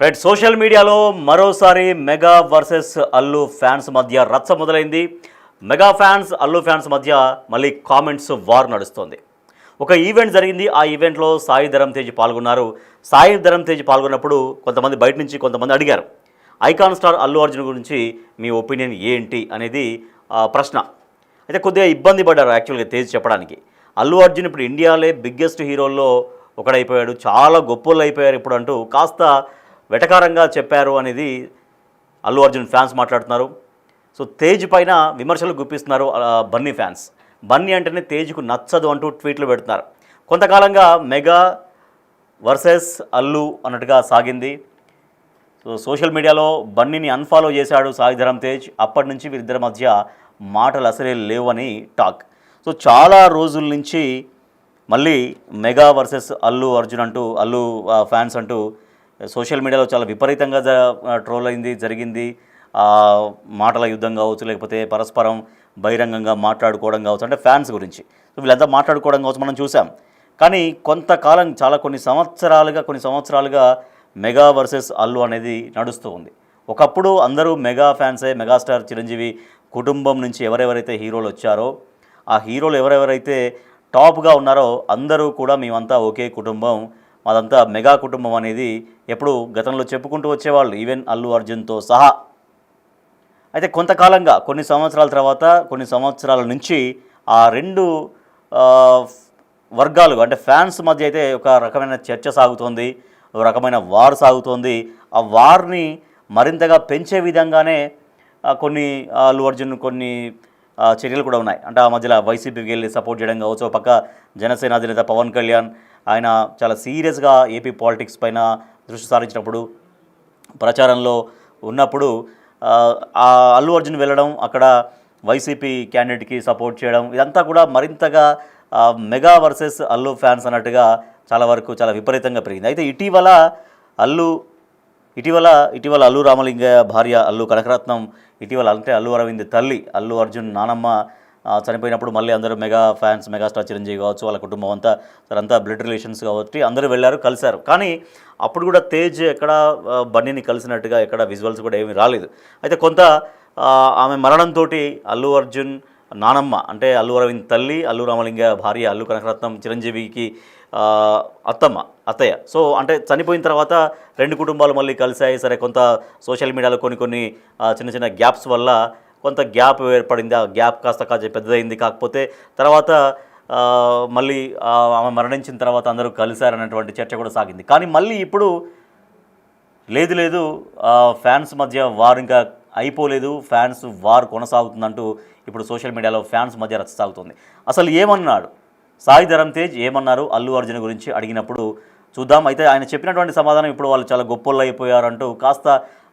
Right, social మీడియాలో మరోసారి mega versus Allu fans మధ్య రచ్చ మొదలైంది. మెగా ఫ్యాన్స్ అల్లు ఫ్యాన్స్ మధ్య మళ్ళీ కామెంట్స్ వార్ నడుస్తోంది. ఒక ఈవెంట్ జరిగింది. ఆ ఈవెంట్లో సాయి ధరమ్ తేజ్ పాల్గొన్నారు. సాయి ధరమ్ తేజ్ పాల్గొన్నప్పుడు కొంతమంది బయట నుంచి కొంతమంది అడిగారు, ఐకాన్ స్టార్ అల్లు అర్జున్ గురించి మీ ఒపీనియన్ ఏంటి అనేది ప్రశ్న. అయితే కొద్దిగా ఇబ్బంది పడ్డారు యాక్చువల్గా తేజ్ చెప్పడానికి. అల్లు అర్జున్ ఇప్పుడు ఇండియాలో బిగ్గెస్ట్ హీరోల్లో ఒకడైపోయాడు, చాలా గొప్పోళ్ళు అయిపోయారు ఇప్పుడు అంటూ కాస్త వెటకారంగా చెప్పారు అనేది అల్లు అర్జున్ ఫ్యాన్స్ మాట్లాడుతున్నారు. సో తేజ్ పైన విమర్శలు గుప్పిస్తున్నారు బన్నీ ఫ్యాన్స్. బన్నీ అంటేనే తేజ్కు నచ్చదు అంటూ ట్వీట్లు పెడుతున్నారు. కొంతకాలంగా మెగా వర్సెస్ అల్లు అన్నట్టుగా సాగింది. సో సోషల్ మీడియాలో బన్నీని అన్ఫాలో చేశాడు సాయి ధరమ్ తేజ్. అప్పటి నుంచి వీరిద్దరి మధ్య మాటలు అసలే లేవని టాక్. సో చాలా రోజుల నుంచి మళ్ళీ మెగా వర్సెస్ అల్లు అర్జున్ అంటూ అల్లు ఫ్యాన్స్ అంటూ సోషల్ మీడియాలో చాలా విపరీతంగా ట్రోల్ అయింది, జరిగింది. మాటల యుద్ధం కావచ్చు, లేకపోతే పరస్పరం బహిరంగంగా మాట్లాడుకోవడం కావచ్చు, అంటే ఫ్యాన్స్ గురించి. సో వీళ్ళంతా మాట్లాడుకోవడం కావచ్చు మనం చూసాం. కానీ కొంతకాలం కొన్ని సంవత్సరాలుగా మెగా వర్సెస్ అల్లు అనేది నడుస్తూ ఉంది. ఒకప్పుడు అందరూ మెగా ఫ్యాన్సే. మెగాస్టార్ చిరంజీవి కుటుంబం నుంచి ఎవరెవరైతే హీరోలు వచ్చారో, ఆ హీరోలు ఎవరెవరైతే టాప్గా ఉన్నారో అందరూ కూడా మేమంతా ఒకే కుటుంబం, మాదంతా మెగా కుటుంబం అనేది ఎప్పుడు గతంలో చెప్పుకుంటూ వచ్చేవాళ్ళు, ఈవెన్ అల్లు అర్జున్తో సహా. అయితే కొంతకాలంగా కొన్ని సంవత్సరాల నుంచి ఆ రెండు వర్గాలు అంటే ఫ్యాన్స్ మధ్య అయితే ఒక రకమైన చర్చ సాగుతోంది, ఒక రకమైన వార్ సాగుతోంది. ఆ వార్ని మరింతగా పెంచే విధంగానే కొన్ని అల్లు అర్జున్ కొన్ని చర్యలు కూడా ఉన్నాయి. అంటే ఆ మధ్యలో వైసీపీకి వెళ్ళి సపోర్ట్ చేయడం కావచ్చు. పక్క జనసేన అధినేత పవన్ కళ్యాణ్ ఆయన చాలా సీరియస్గా ఏపీ పాలిటిక్స్ పైన దృష్టి సారించినప్పుడు, ప్రచారంలో ఉన్నప్పుడు ఆ అల్లు అర్జున్ వెళ్ళడం, అక్కడ వైసీపీ క్యాండిడేట్కి సపోర్ట్ చేయడం, ఇదంతా కూడా మరింతగా మెగా వర్సెస్ అల్లు ఫ్యాన్స్ అన్నట్టుగా చాలా విపరీతంగా పెరిగింది. అయితే ఇటీవల అల్లు రామలింగయ్య భార్య అల్లు కనకరత్నం అంటే అల్లు అరవింద్ తల్లి అల్లు అర్జున్ నానమ్మ చనిపోయినప్పుడు మళ్ళీ అందరూ మెగా ఫ్యాన్స్, మెగాస్టార్ చిరంజీవి కావచ్చు, వాళ్ళ కుటుంబం అంతా బ్లడ్ రిలేషన్స్ కాబట్టి అందరూ వెళ్ళారు, కలిశారు. కానీ అప్పుడు కూడా తేజ్ ఎక్కడ బన్నీని కలిసినట్టుగా ఎక్కడ విజువల్స్ కూడా ఏమీ రాలేదు. అయితే ఆమె మరణంతో అల్లు అర్జున్ నానమ్మ అంటే అల్లు అరవింద్ తల్లి, అల్లు రామలింగ భార్య అల్లు కనకరత్నం చిరంజీవికి అత్తయ్య. సో అంటే చనిపోయిన తర్వాత రెండు కుటుంబాలు మళ్ళీ కలిశాయి. సరే, కొంత సోషల్ మీడియాలో కొన్ని చిన్న గ్యాప్స్ వల్ల కొంత గ్యాప్ ఏర్పడింది. ఆ గ్యాప్ కాస్త పెద్దదైంది. కాకపోతే తర్వాత మళ్ళీ ఆమె మరణించిన తర్వాత అందరూ కలిశారనేటువంటి చర్చ కూడా సాగింది. కానీ మళ్ళీ ఇప్పుడు లేదు ఫ్యాన్స్ మధ్య వార్ ఇంకా అయిపోలేదు, ఫ్యాన్స్ వార్ కొనసాగుతుందంటూ ఇప్పుడు సోషల్ మీడియాలో ఫ్యాన్స్ మధ్య రచ్చ సాగుతుంది. అసలు ఏమన్నాడు సాయి ధరమ్ తేజ్, ఏమన్నారు అల్లు అర్జున్ గురించి అడిగినప్పుడు చూద్దాం. అయితే ఆయన చెప్పినటువంటి సమాధానం ఇప్పుడు వాళ్ళు చాలా గొప్పోళ్ళు అయిపోయారంటూ కాస్త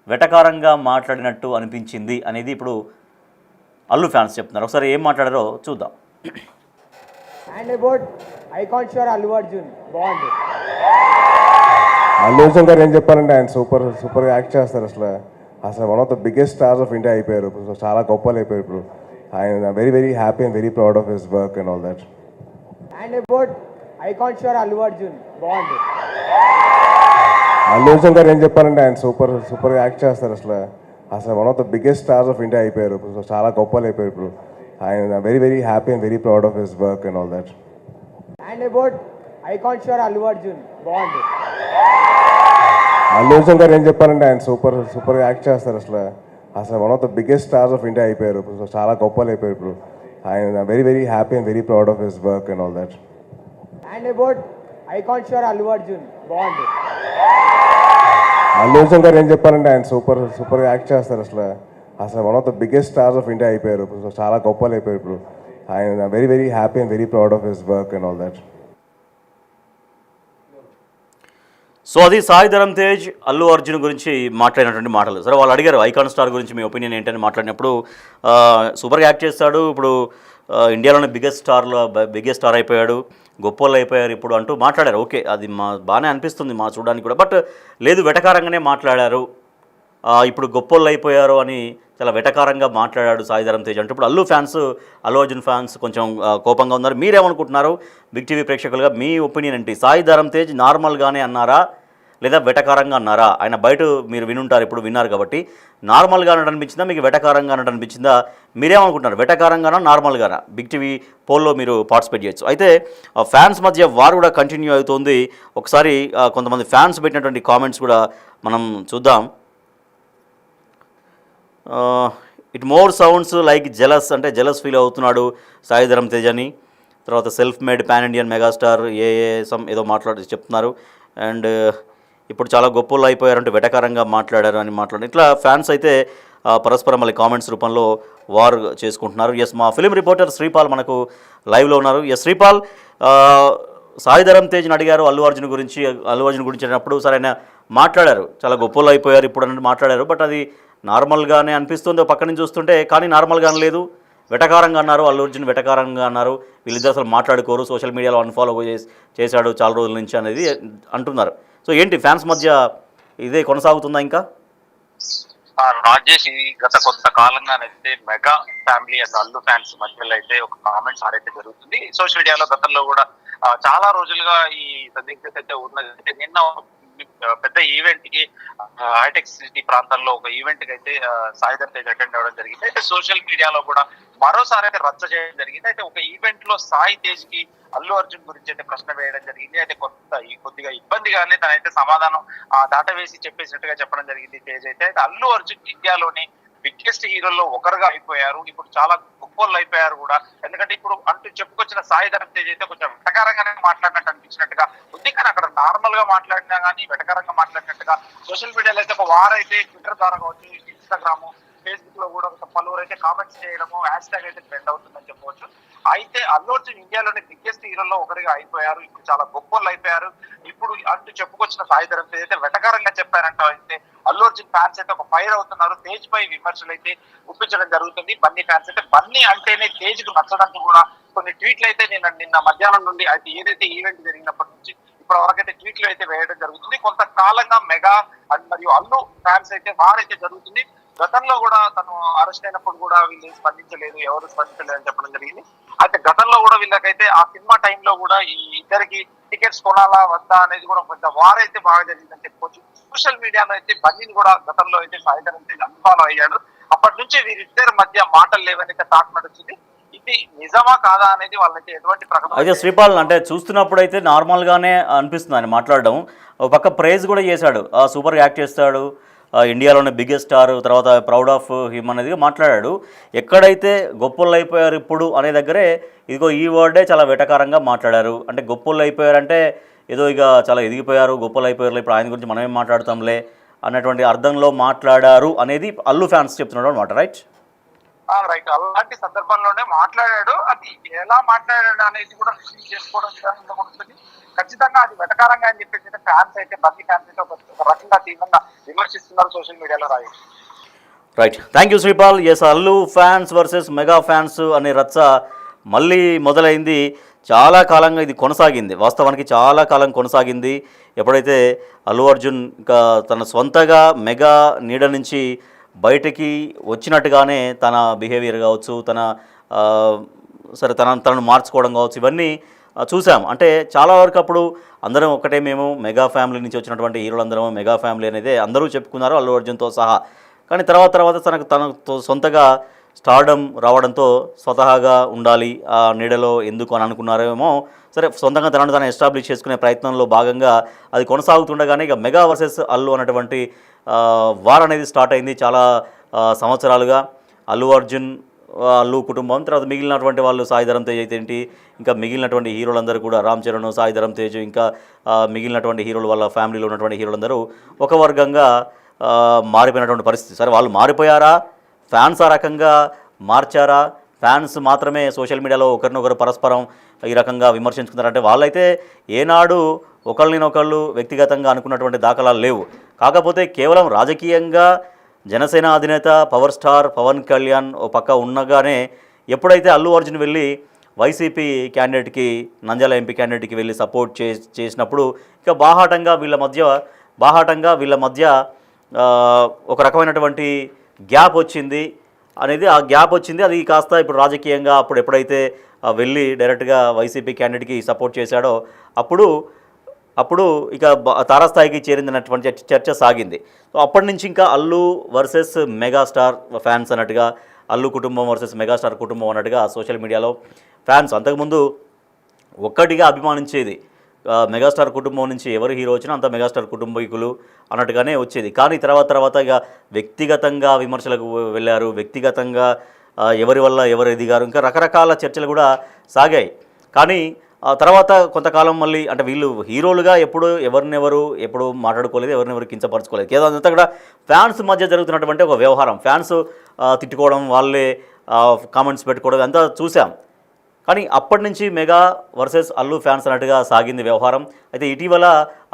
వెటకారంగా మాట్లాడినట్టు అనిపించింది అనేది ఇప్పుడు అల్లు ఫ్యాన్స్ చెప్తున్నారు. ఒకసారి ఏం మాట్లాడారో చూద్దాం. And about icon star Allu Arjun బాగుంది. అల్లు అర్జున్ గారు ఏం చెప్పాలంటే ఆయన సూపర్ యాక్ట్ చేస్తారు. అసలు one of the biggest stars of India అయిపోయారు. చాలా గొప్పలు అయిపోయారు ఇప్పుడు. ఆయన very happy and very proud of his work and all that. And about icon star Allu Arjun బాగుంది. అల్లు అర్జున్ గారు ఏం చెప్పాలంటే ఆయన సూపర్ యాక్ట్ చేస్తారు. అసలు one of the biggest stars of India అయిపోయారు. చాలా గొప్పలు అయిపోయారు ఇప్పుడు. ఆయన very happy and very proud of his work and all that. And about icon star Allu Arjun బాగుంది. అల్లు అర్జున్ గారు ఏం చెప్పాలంటే ఆయన సూపర్ యాక్ట్ చేస్తారు. అసలు one of the biggest stars of India అయిపోయారు. చాలా గొప్పలు అయిపోయారు ఇప్పుడు. ఆయన very happy and very proud of his work and all that. And about icon star Allu Arjun బాగుంది. అల్లు అర్జున్ గారు ఏం చెప్పాలంటే ఆయన సూపర్ యాక్ట్ చేస్తారు. అసలు one of the biggest stars of India అయిపోయారు. చాలా గొప్పలు అయిపోయారు ఇప్పుడు. ఆయన very happy and very proud of his work and all that. So అది సాయి ధరమ్ తేజ్ అల్లు అర్జున్ గురించి మాట్లాడినటువంటి మాటలు. సరే, వాళ్ళు అడిగారు ఐకాన్ స్టార్ గురించి మీ ఒపీనియన్ ఏంటని మాట్లాడినప్పుడు సూపర్గా యాక్ట్ చేస్తాడు, ఇప్పుడు ఇండియాలోనే బిగ్గెస్ట్ స్టార్ అయిపోయాడు, గొప్పోళ్ళు అయిపోయారు ఇప్పుడు అంటూ మాట్లాడారు. ఓకే, అది బాగానే అనిపిస్తుంది మా చూడడానికి కూడా. బట్ లేదు, వెటకారంగానే మాట్లాడారు. ఇప్పుడు గొప్పోళ్ళు అయిపోయారు అని చాలా వెటకారంగా మాట్లాడాడు సాయి ధరమ్ తేజ్ అంటే ఇప్పుడు అల్లు అర్జున్ ఫ్యాన్స్ కొంచెం కోపంగా ఉన్నారు. మీరేమనుకుంటున్నారు? బిగ్ టీవీ ప్రేక్షకులుగా మీ ఒపీనియన్ ఏంటి? సాయి ధరమ్ తేజ్ నార్మల్గానే అన్నారా, లేదా వెటకారంగా అన్నారా? ఆయన బయట మీరు వినుంటారు, ఇప్పుడు విన్నారు కాబట్టి నార్మల్గా అన్నట్టు అనిపించిందా, మీకు వెటకారంగా అన్నట్టు అనిపించిందా? మీరేమనుకుంటున్నారు, వెటకారంగానా నార్మల్గానా? బిగ్ టీవీ పోల్లో మీరు పార్టిసిపేట్ చేయొచ్చు. అయితే ఫ్యాన్స్ మధ్య వార్ కూడా కంటిన్యూ అవుతుంది. ఒకసారి కొంతమంది ఫ్యాన్స్ పెట్టినటువంటి కామెంట్స్ కూడా మనం చూద్దాం. It more sounds like jealous, అంటే జెలస్ ఫీల్ అవుతున్నాడు సాయి ధరమ్ తేజ్ అని. తర్వాత self made pan Indian megastar ఏదో చెప్తున్నారు. అండ్ ఇప్పుడు చాలా గొప్పలు అయిపోయారంటే వెటకారంగా మాట్లాడారు అని ఇట్లా ఫ్యాన్స్ అయితే పరస్పరం మళ్ళీ కామెంట్స్ రూపంలో వార్ చేసుకుంటున్నారు. ఎస్, మా ఫిలిం రిపోర్టర్ శ్రీపాల్ మనకు లైవ్లో ఉన్నారు. ఎస్ శ్రీపాల్, సాయి ధరమ్ తేజ్ని అడిగారు అల్లు అర్జున్ గురించి అన్నప్పుడు సరే ఆయన మాట్లాడారు, చాలా గొప్పలు అయిపోయారు ఇప్పుడు అన్నట్టు మాట్లాడారు. బట్ అది నార్మల్గానే అనిపిస్తుంది పక్క నుంచి చూస్తుంటే, కానీ నార్మల్గా అనలేదు, వెటకారంగా అన్నారు. అల్లు అర్జున్ వెటకారంగా అన్నారు. వీళ్ళిద్దరు అసలు మాట్లాడుకోరు, సోషల్ మీడియాలో అన్ఫాలో చేశాడు చాలా రోజుల నుంచి అనేది అంటున్నారు. సో ఏంటి ఫ్యాన్స్ మధ్య ఇదే కొనసాగుతుందా ఇంకా? రాజేష్, గత కొంతకాలంగానైతే mega family and Allu fans మధ్యలో అయితే ఒక కామెంట్స్ ఆడైతే జరుగుతుంది. సోషల్ మీడియాలో గతంలో కూడా చాలా రోజులుగా ఈ సందిగ్ధత అయితే ఉన్నది. నిన్న పెద్ద ఈవెంట్ కి హైటెక్ సిటీ ప్రాంతాల్లో ఒక ఈవెంట్ కి అయితే సాయి ధరమ్ తేజ్ అటెండ్ అవ్వడం జరిగింది. అయితే సోషల్ మీడియాలో కూడా మరోసారి అయితే రచ్చ చేయడం జరిగింది. అయితే ఒక ఈవెంట్ లో సాయి తేజ్ కి అల్లు అర్జున్ గురించి అయితే ప్రశ్న వేయడం జరిగింది. అయితే కొద్దిగా ఇబ్బందిగానే తనైతే సమాధానం దాటవేసి చెప్పేసినట్టుగా చెప్పడం జరిగింది తేజ్ అయితే. అల్లు అర్జున్ ఇండియాలోని బిగ్గెస్ట్ హీరోల్లో ఒకరుగా అయిపోయారు, ఇప్పుడు చాలా గొప్పలు అయిపోయారు కూడా. ఎందుకంటే ఇప్పుడు అంటూ చెప్పుకొచ్చిన సాయి ధరమ్ తేజ్ అయితే కొంచెం వెటకారంగానే మాట్లాడినట్టు అనిపించినట్టుగా ఉంది. కానీ అక్కడ నార్మల్ గా మాట్లాడినా కానీ వెటకారంగా మాట్లాడినట్టుగా సోషల్ మీడియాలో అయితే ఒక వారైతే ట్విట్టర్ ద్వారా కావచ్చు, ఇన్స్టాగ్రామ్, ఫేస్బుక్ లో కూడా పలువురు అయితే కామెంట్స్ చేయడము, హ్యాష్ ట్యాగ్ అయితే ట్రెండ్ అవుతుందని చెప్పవచ్చు. అయితే అల్లు అర్జున్ ఇండియాలోని బిగ్గెస్ట్ హీరోల్లో ఒకరిగా అయిపోయారు, ఇప్పుడు చాలా గొప్పలు అయిపోయారు. ఇప్పుడు అంటూ చెప్పుకొచ్చిన సాయి ధరమ్ తేజ్ అయితే వెటకారంగా చెప్పారంట. అయితే అల్లు అర్జున్ ఫ్యాన్స్ అయితే ఒక ఫైర్ అవుతున్నారు. తేజ్ పై విమర్శలు అయితే గుప్పించడం జరుగుతుంది. బన్నీ ఫ్యాన్స్ అయితే బన్నీ అంటేనే తేజ్ కు నచ్చడానికి కూడా కొన్ని ట్వీట్లు అయితే నిన్న మధ్యాహ్నం నుండి అయితే ఏదైతే ఈవెంట్ జరిగినప్పటి నుంచి ఇప్పటి వరకైతే ట్వీట్లు అయితే వేయడం జరుగుతుంది. కొంతకాలంగా మెగా అండ్ మరియు అల్లు ఫ్యాన్స్ అయితే వారైతే జరుగుతుంది. గతంలో కూడా తను అరెస్ట్ అయినప్పుడు కూడా వీళ్ళు స్పందించలేదు, ఎవరు స్పందించలేదు అని చెప్పడం జరిగింది. అయితే గతంలో కూడా వీళ్ళకైతే ఆ సినిమా టైంలో కూడా ఈ ఇద్దరికి టికెట్స్ కొనాలా వద్దా అనేది కూడా కొంత వారైతే బాగా జరిగిందని చెప్పుకోవచ్చు. సోషల్ మీడియాలో అయితే బన్నీని కూడా గతంలో అయితే సాయి ధరమ్ తేజ్ అన్ఫాలో అయ్యాడు. అప్పటి నుంచి వీరిద్దరి మధ్య మాటలు లేవనైతే టాక్ నడుస్తుంది. ఇది నిజమా కాదా అనేది వాళ్ళైతే ఎటువంటి ప్రకటన. అయితే శ్రీపాల్, అంటే చూస్తున్నప్పుడు అయితే నార్మల్గానే అనిపిస్తుంది ఆయన మాట్లాడడం. ఒక పక్క ప్రైజ్ కూడా చేశాడు, సూపర్గా యాక్ట్ చేస్తాడు, ఇండియాలోనే బిగ్గెస్ట్ స్టార్, తర్వాత ప్రౌడ్ ఆఫ్ హిమ్ అనేది మాట్లాడాడు. ఎక్కడైతే గొప్పలు అయిపోయారు ఇప్పుడు అనే దగ్గరే ఇదిగో ఈ వర్డే చాలా వెటకారంగా మాట్లాడారు. అంటే గొప్పలు అయిపోయారంటే ఏదో ఇక చాలా ఎదిగిపోయారు, గొప్పలు అయిపోయారు, ఇప్పుడు ఆయన గురించి మనమేం మాట్లాడతాంలే అన్నటువంటి అర్థంలో మాట్లాడారు అనేది అల్లు ఫ్యాన్స్ చెప్తున్నాడు అనమాట. రైట్ రైట్ అలాంటి సందర్భంలోనే మాట్లాడాడు. అది ఎలా మాట్లాడాడు అనేది కూడా రిసీవ్ చేసుకోవడం ఉంటుంది. ఖచ్చితంగా అది వెటకారంగా అని చెప్పేసి ఫ్యాన్స్ అయితే బన్నీ ఫ్యాన్స్ అయితే ఒక రకంగా తీవ్రంగా విమర్శిస్తున్నారు సోషల్ మీడియాలో. Right, thank you Sripal. Yes, Allu fans versus mega fans అనే రచ్చ మళ్ళీ మొదలైంది. చాలా కాలంగా ఇది కొనసాగింది, వాస్తవానికి చాలా కాలం కొనసాగింది. ఎప్పుడైతే అల్లు అర్జున్ ఇంకా తన సొంతగా మెగా నీడ నుంచి బయటికి వచ్చినట్టుగానే తన బిహేవియర్ కావచ్చు, తనను మార్చుకోవడం కావచ్చు, ఇవన్నీ చూసాం. అంటే చాలా వరకు అప్పుడు అందరం ఒకటే, మేము మెగా ఫ్యామిలీ నుంచి వచ్చినటువంటి హీరోలందరం మెగా ఫ్యామిలీ అనేది అందరూ చెప్పుకున్నారు, అల్లు అర్జున్తో సహా. కానీ తర్వాత తనతో సొంతగా స్టార్డమ్ రావడంతో స్వతహాగా ఉండాలి ఆ నీడలో ఎందుకు అని అనుకున్నారేమో. సరే, సొంతంగా తనను తాను ఎస్టాబ్లిష్ చేసుకునే ప్రయత్నంలో భాగంగా అది కొనసాగుతుండగానే ఇక మెగా వర్సెస్ అల్లు అనేటువంటి వార్ అనేది స్టార్ట్ అయింది. చాలా సంవత్సరాలుగా అల్లు అర్జున్, అల్లు కుటుంబం, తర్వాత మిగిలినటువంటి వాళ్ళు సాయి ధరమ్ తేజ్ అయితే ఏంటి, ఇంకా మిగిలినటువంటి హీరోలందరూ కూడా రామ్ చరణ్, సాయి ధరమ్ తేజ్, ఇంకా మిగిలినటువంటి హీరోలు, వాళ్ళ ఫ్యామిలీలో ఉన్నటువంటి హీరోలందరూ ఒక వర్గంగా మారిపోయినటువంటి పరిస్థితి. సరే, వాళ్ళు మారిపోయారా, ఫ్యాన్స్ ఆ రకంగా మార్చారా, ఫ్యాన్స్ మాత్రమే సోషల్ మీడియాలో ఒకరినొకరు పరస్పరం ఈ రకంగా విమర్శించుకున్నారంటే వాళ్ళైతే ఏనాడు ఒకళ్ళనొకళ్ళు వ్యక్తిగతంగా అనుకున్నటువంటి దాఖలాలు లేవు. కాకపోతే కేవలం రాజకీయంగా జనసేన అధినేత పవర్ స్టార్ పవన్ కళ్యాణ్ ఓ పక్క ఉండగానే ఎప్పుడైతే అల్లు అర్జున్ వెళ్ళి వైసీపీ క్యాండిడేట్కి, నంద్యాల ఎంపీ క్యాండిడేట్కి వెళ్ళి సపోర్ట్ చేసినప్పుడు ఇక బాహాటంగా వీళ్ళ మధ్య ఒక రకమైనటువంటి గ్యాప్ వచ్చింది అనేది, అది కాస్త ఇప్పుడు రాజకీయంగా ఎప్పుడైతే వెళ్ళి డైరెక్ట్గా వైసీపీ క్యాండిడేట్కి సపోర్ట్ చేశాడో అప్పుడు అప్పుడు ఇక తారాస్థాయికి చేరిందన్నటువంటి చర్చ సాగింది. సో అప్పటి నుంచి ఇంకా అల్లు వర్సెస్ మెగాస్టార్ ఫ్యాన్స్ అన్నట్టుగా, అల్లు కుటుంబం వర్సెస్ మెగాస్టార్ కుటుంబం అన్నట్టుగా సోషల్ మీడియాలో ఫ్యాన్స్ అంతకుముందు ఒక్కటిగా అభిమానించేది. మెగాస్టార్ కుటుంబం నుంచి ఎవరు హీరో వచ్చినా అంత మెగాస్టార్ కుటుంబీకులు అన్నట్టుగానే వచ్చేది. కానీ తర్వాత ఇక వ్యక్తిగతంగా విమర్శలకు వెళ్ళారు, వ్యక్తిగతంగా ఎవరి వల్ల ఎవరు ఎదిగారు, ఇంకా రకరకాల చర్చలు కూడా సాగాయి. కానీ తర్వాత కొంతకాలం మళ్ళీ అంటే వీళ్ళు హీరోలుగా ఎప్పుడు మాట్లాడుకోలేదు, ఎవరినెవరు కించపరచుకోలేదు. ఏదో అంతా కూడా ఫ్యాన్స్ మధ్య జరుగుతున్నటువంటి ఒక వ్యవహారం, ఫ్యాన్స్ తిట్టుకోవడం, వాళ్ళే కామెంట్స్ పెట్టుకోవడం అంతా చూసాం. కానీ అప్పటి నుంచి మెగా వర్సెస్ అల్లు ఫ్యాన్స్ అన్నట్టుగా సాగింది వ్యవహారం. అయితే ఇటీవల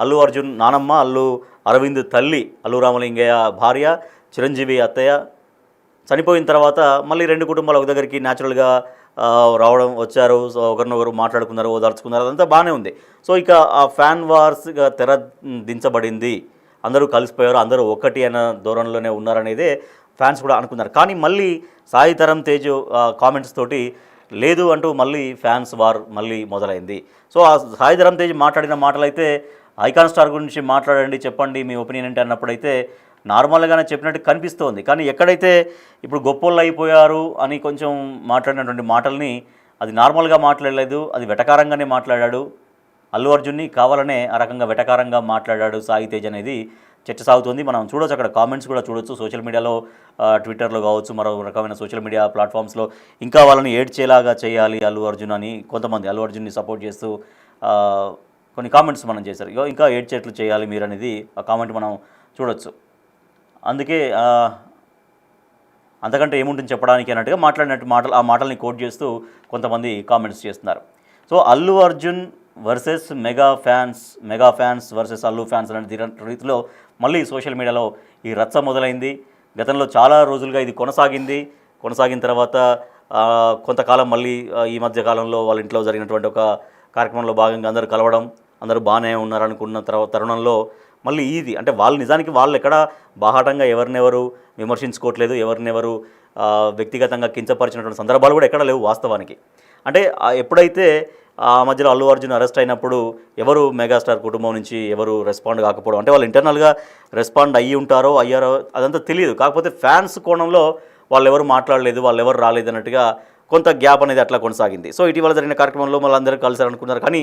అల్లు అర్జున్ నానమ్మ, అల్లు అరవింద్ తల్లి, అల్లు రామలింగయ్య భార్య, చిరంజీవి అత్తయ్య చనిపోయిన తర్వాత మళ్ళీ రెండు కుటుంబాలు ఒక దగ్గరికి న్యాచురల్గా వచ్చారు. సో ఒకరినొకరు మాట్లాడుకున్నారు, ఓదార్చుకున్నారు, అదంతా బాగానే ఉంది. సో ఇక ఆ ఫ్యాన్ వార్స్గా తెర దించబడింది, అందరూ కలిసిపోయారు, అందరూ ఒక్కటి అన్న ధోరణిలోనే ఉన్నారనేదే ఫ్యాన్స్ కూడా అనుకున్నారు. కానీ మళ్ళీ సాయి ధరమ్ తేజ్ కామెంట్స్ తోటి లేదు అంటూ మళ్ళీ ఫ్యాన్స్ వార్ మళ్ళీ మొదలైంది. సో ఆ సాయి ధరమ్ తేజ్ మాట్లాడిన మాటలైతే ఐకాన్ స్టార్ గురించి మాట్లాడండి, చెప్పండి మీ ఒపీనియన్ ఏంటి అన్నప్పుడైతే నార్మల్గానే చెప్పినట్టు కనిపిస్తోంది. కానీ ఎక్కడైతే ఇప్పుడు గొప్పోళ్ళు అయిపోయారు అని కొంచెం మాట్లాడినటువంటి మాటల్ని అది నార్మల్గా మాట్లాడలేదు, అది వెటకారంగానే మాట్లాడాడు. అల్లు అర్జున్ని కావాలనే ఆ రకంగా వెటకారంగా మాట్లాడాడు సాయి తేజ్ అనేది చర్చ సాగుతుంది. మనం చూడొచ్చు, అక్కడ కామెంట్స్ కూడా చూడొచ్చు. సోషల్ మీడియాలో ట్విట్టర్లో కావచ్చు, మరో రకమైన సోషల్ మీడియా ప్లాట్ఫామ్స్లో ఇంకా వాళ్ళని ఏడ్చేలాగా చేయాలి అల్లు అర్జున్ అని కొంతమంది అల్లు అర్జున్ని సపోర్ట్ చేస్తూ కొన్ని కామెంట్స్ మనం చేశారు. ఇంకా ఏడ్చేట్లు చేయాలి మీరు అనేది ఆ కామెంట్ మనం చూడొచ్చు. అందుకే అంతకంటే ఏముంటుంది చెప్పడానికి అన్నట్టుగా ఆ మాటల్ని కోట్ చేస్తూ కొంతమంది కామెంట్స్ చేస్తున్నారు. So Allu Arjun versus mega fans versus Allu fans అనే రీతిలో మళ్ళీ సోషల్ మీడియాలో ఈ రచ్చ మొదలైంది. గతంలో చాలా రోజులుగా ఇది కొనసాగిన తర్వాత కొంతకాలం మళ్ళీ ఈ మధ్య కాలంలో వాళ్ళ ఇంట్లో జరిగినటువంటి ఒక కార్యక్రమంలో భాగంగా అందరూ కలవడం, అందరూ బాగానే ఉన్నారనుకున్న తరుణంలో మళ్ళీ ఇది అంటే నిజానికి వాళ్ళు ఎక్కడ బాహాటంగా ఎవరినెవరు విమర్శించుకోవట్లేదు, ఎవరినెవరు వ్యక్తిగతంగా కించపరిచినటువంటి సందర్భాలు కూడా ఎక్కడ లేవు వాస్తవానికి. అంటే ఎప్పుడైతే ఆ మధ్యలో అల్లు అర్జున్ అరెస్ట్ అయినప్పుడు ఎవరు మెగాస్టార్ కుటుంబం నుంచి ఎవరు రెస్పాండ్ కాకపోవడం, అంటే వాళ్ళు ఇంటర్నల్గా రెస్పాండ్ అయ్యారో అదంతా తెలియదు. కాకపోతే ఫ్యాన్స్ కోణంలో వాళ్ళు ఎవరు మాట్లాడలేదు, వాళ్ళు ఎవరు రాలేదు అన్నట్టుగా కొంత గ్యాప్ అనేది అట్లా కొనసాగింది. సో ఇటీవల జరిగిన కార్యక్రమంలో మళ్ళీ అందరూ కలిసారనుకున్నారు. కానీ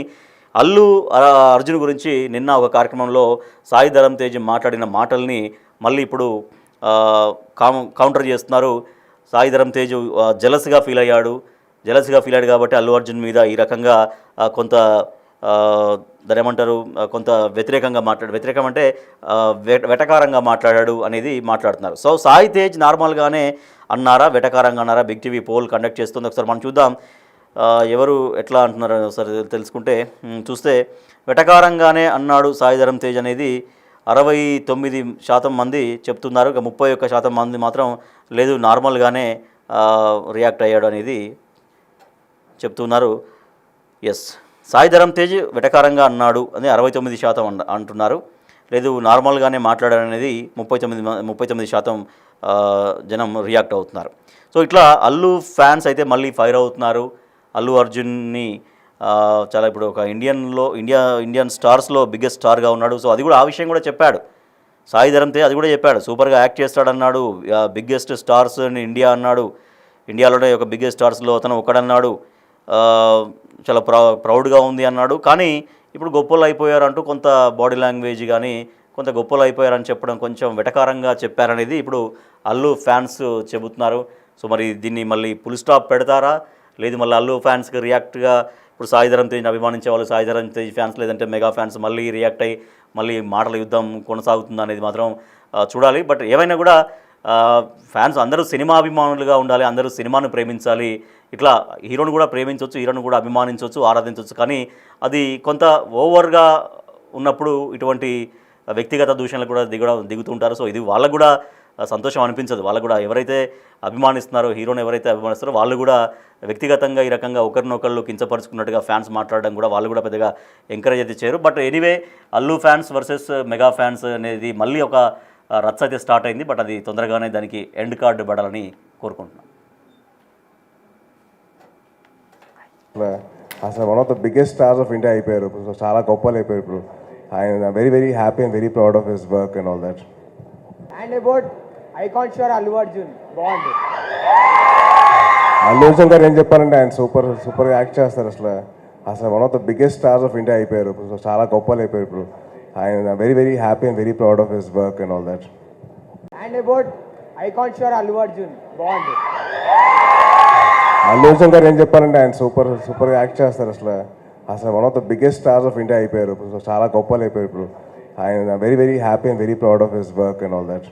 అల్లు అర్జున్ గురించి నిన్న ఒక కార్యక్రమంలో సాయి ధరమ్ తేజ్ మాట్లాడిన మాటల్ని మళ్ళీ ఇప్పుడు కౌంటర్ చేస్తున్నారు. సాయి ధరమ్ తేజ్ జెలస్గా ఫీల్ అయ్యాడు కాబట్టి అల్లు అర్జున్ మీద ఈ రకంగా కొంత దాని ఏమంటారు కొంత వ్యతిరేకం అంటే వెటకారంగా మాట్లాడాడు అనేది మాట్లాడుతున్నారు. సో సాయి తేజ్ నార్మల్గానే అన్నారా, వెటకారంగా అన్నారా? బిగ్ టీవీ పోల్ కండక్ట్ చేస్తుంది, ఒకసారి మనం చూద్దాం ఎవరు ఎట్లా అంటున్నారో ఒకసారి చూస్తే వెటకారంగానే అన్నాడు సాయి ధరమ్ తేజ్ అనేది 69% మంది చెప్తున్నారు. ఇక 31% మంది మాత్రం లేదు నార్మల్గానే రియాక్ట్ అయ్యాడు అనేది చెప్తున్నారు. ఎస్, సాయి ధరమ్ తేజ్ వెటకారంగా అన్నాడు అని 69% అంటున్నారు. లేదు నార్మల్గానే మాట్లాడాడు అనేది 39% జనం రియాక్ట్ అవుతున్నారు. సో ఇట్లా అల్లు ఫ్యాన్స్ అయితే మళ్ళీ ఫైర్ అవుతున్నారు. అల్లు అర్జున్ని చాలా ఇప్పుడు ఒక ఇండియన్ స్టార్స్లో బిగ్గెస్ట్ స్టార్గా ఉన్నాడు. సో అది కూడా ఆ విషయం కూడా చెప్పాడు సాయి ధరమ్ తేజ్, అది కూడా చెప్పాడు. సూపర్గా యాక్ట్ చేస్తాడన్నాడు, బిగ్గెస్ట్ స్టార్స్ ఇన్ ఇండియా అన్నాడు, ఇండియాలోనే ఒక బిగ్గెస్ట్ స్టార్స్లో అతను ఒకడన్నాడు, చాలా ప్రౌడ్గా ఉంది అన్నాడు. కానీ ఇప్పుడు గొప్పలు అయిపోయారంటూ కొంత బాడీ లాంగ్వేజ్ కానీ కొంత గొప్పలు అయిపోయారని చెప్పడం కొంచెం వెటకారంగా చెప్పారనేది ఇప్పుడు అల్లు ఫ్యాన్స్ చెబుతున్నారు. సో మరి దీన్ని మళ్ళీ ఫుల్ స్టాప్ పెడతారా, లేదు మళ్ళీ అల్లు ఫ్యాన్స్కి రియాక్ట్గా ఇప్పుడు సాయి ధరమ్ తేజ్ని అభిమానించే వాళ్ళు సాయి ధరమ్ తేజ్ ఫ్యాన్స్ లేదంటే మెగా ఫ్యాన్స్ మళ్ళీ రియాక్ట్ అయ్యి మళ్ళీ మాటల యుద్ధం కొనసాగుతుందా అనేది మాత్రం చూడాలి. బట్ ఏమైనా కూడా ఫ్యాన్స్ అందరూ సినిమా అభిమానులుగా ఉండాలి, అందరూ సినిమాను ప్రేమించాలి. ఇట్లా హీరోని కూడా ప్రేమించవచ్చు, హీరోని కూడా అభిమానించవచ్చు, ఆరాధించవచ్చు. కానీ అది కొంత ఓవర్గా ఉన్నప్పుడు ఇటువంటి వ్యక్తిగత దూషణలు కూడా దిగుతుంటారు. సో ఇది వాళ్ళకు కూడా సంతోషం అనిపించదు. వాళ్ళకు కూడా ఎవరైతే అభిమానిస్తున్నారో, హీరోని ఎవరైతే అభిమానిస్తారో వాళ్ళు కూడా వ్యక్తిగతంగా ఈ రకంగా ఒకరినొకళ్ళు కించపరుచుకున్నట్టుగా ఫ్యాన్స్ మాట్లాడడం కూడా వాళ్ళు కూడా పెద్దగా ఎంకరేజ్ అయితే చేయరు. But anyway Allu fans versus mega fans అనేది మళ్ళీ ఒక రచ్చ అయితే స్టార్ట్ అయింది. బట్ అది తొందరగానే దానికి ఎండ్ కార్డు పడాలని కోరుకుంటున్నాను. అసలు one of the biggest stars of India అయిపోయారు. చాలా గొప్పలు అయిపోయారు ఇప్పుడు. ఆయన very very happy and very proud of his work and all that. And about icon star Allu Arjun బాగుంది. అల్లు అర్జున్ గారు ఏం చెప్పాలంటే ఆయన సూపర్ యాక్ట్ చేస్తారు అసలు one of the biggest stars of India అయిపోయారు. సో చాలా గొప్పలు అయిపోయారు ఇప్పుడు. ఆయన very very happy and very proud of his work and all that. And about icon star Allu Arjun బాగుంది. అల్లు అర్జున్ గారు ఏం చెప్పాలంటే ఆయన సూపర్ యాక్ట్ చేస్తారు అసలు one of the biggest stars of India అయిపోయారు. సో చాలా గొప్పలు అయిపోయారు ఇప్పుడు. ఆయన very very happy and very proud of his work and all that.